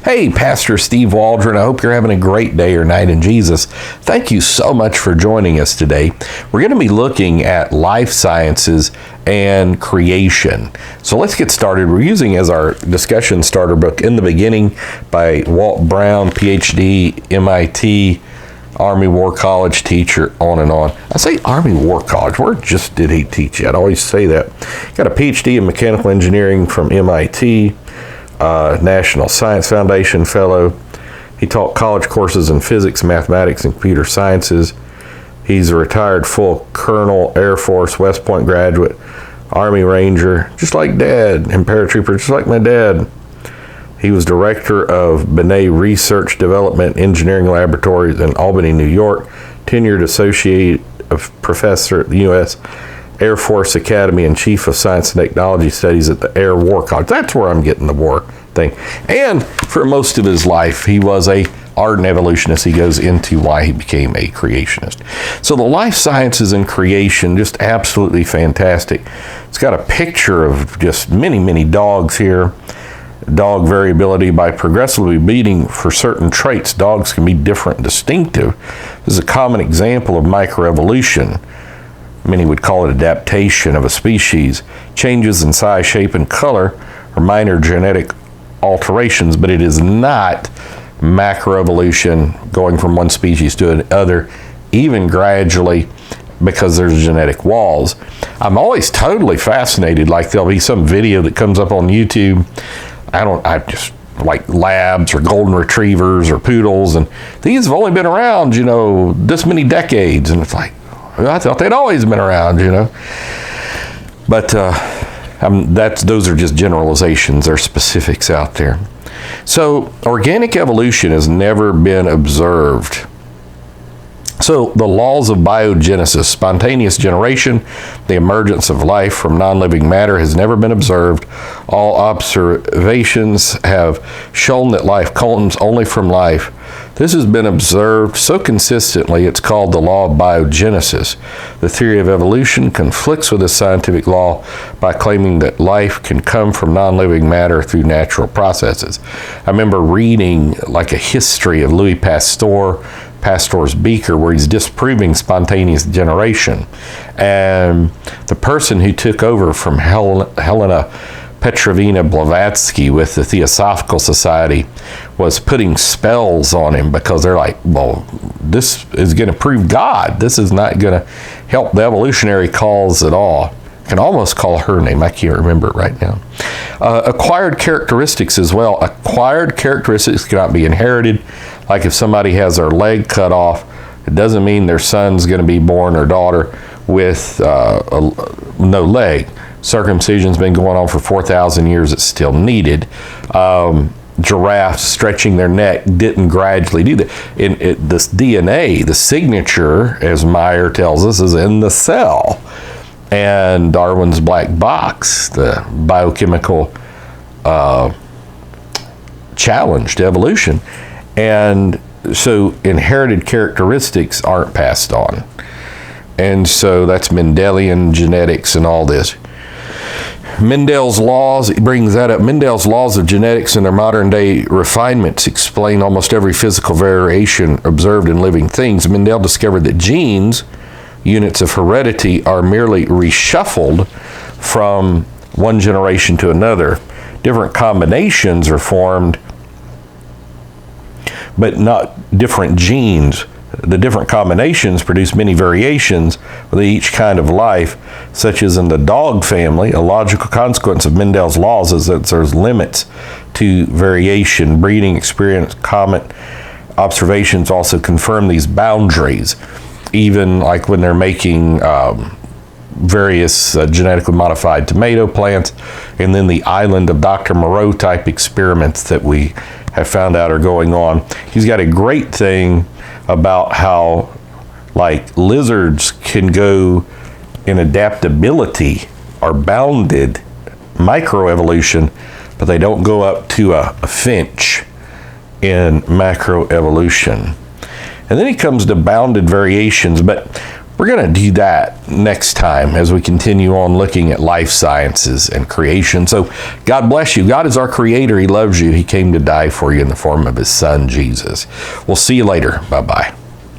Hey, Pastor Steve Waldron, I hope you're having a great day or night in Jesus. Thank you so much for joining us today. We're going to be looking at life sciences and creation. So let's get started. We're using as our discussion starter book In the Beginning by Walt Brown, PhD, MIT, Army War College teacher, on and on. I say Army War College. Where just did he teach at? I always say that. Got a PhD in mechanical engineering from MIT. National Science Foundation Fellow. He taught college courses in physics, mathematics, and computer sciences. He's a retired full Colonel, Air Force, West Point graduate, Army Ranger, just like Dad, and paratrooper, just like my dad. He was director of Benet Research Development Engineering Laboratories in Albany, New York, tenured associate professor at the U.S. Air Force Academy and Chief of Science and Technology Studies at the Air War College. That's where I'm getting the war thing. And for most of his life, he was a ardent evolutionist. He goes into why he became a creationist. So the life sciences and creation, just absolutely fantastic. It's got a picture of just many, many dogs here. Dog variability by progressively breeding for certain traits. Dogs can be different and distinctive. This is a common example of microevolution. Many would call it adaptation of a species. Changes in size, shape, and color are minor genetic alterations, but it is not macroevolution, going from one species to another, even gradually, because there's genetic walls. I'm always totally fascinated, like there'll be some video that comes up on YouTube. I just like labs or golden retrievers or poodles, and these have only been around, this many decades, and it's like, I thought they'd always been around, But those are just generalizations. There are specifics out there. So organic evolution has never been observed. So the laws of biogenesis, spontaneous generation, the emergence of life from non-living matter has never been observed. All observations have shown that life comes only from life. This has been observed so consistently, it's called the law of biogenesis. The theory of evolution conflicts with this scientific law by claiming that life can come from non-living matter through natural processes. I remember reading like a history of Louis Pasteur's beaker, where he's disproving spontaneous generation. And the person who took over from Helena Petrovna Blavatsky with the Theosophical Society was putting spells on him, because they're like, well, this is going to prove God. This is not going to help the evolutionary cause at all. I can almost call her name. I can't remember it right now. Acquired characteristics as well. Acquired characteristics cannot be inherited. Like if somebody has their leg cut off, it doesn't mean their son's going to be born or daughter with no leg. Circumcision's been going on for 4,000 years. It's still needed. Giraffes stretching their neck didn't gradually do that. This DNA, the signature, as Meyer tells us, is in the cell. And Darwin's black box, the biochemical challenge to evolution. And so inherited characteristics aren't passed on. And so that's Mendelian genetics and all this. Mendel's laws, he brings that up. Mendel's laws of genetics and their modern day refinements explain almost every physical variation observed in living things. Mendel discovered that genes, units of heredity, are merely reshuffled from one generation to another. Different combinations are formed, but not different genes. The different combinations produce many variations with each kind of life, such as in the dog family. A logical consequence of Mendel's laws is that there's limits to variation. Breeding experience, common observations also confirm these boundaries, even like when they're making various genetically modified tomato plants, and then the island of Dr. Moreau type experiments that we have found out are going on. He's got a great thing about how like lizards can go in adaptability or bounded microevolution, but they don't go up to a finch in macroevolution. And then he comes to bounded variations, but We're going to do that next time as we continue on looking at life sciences and creation. So God bless you. God is our creator. He loves you. He came to die for you in the form of his son, Jesus. We'll see you later. Bye-bye.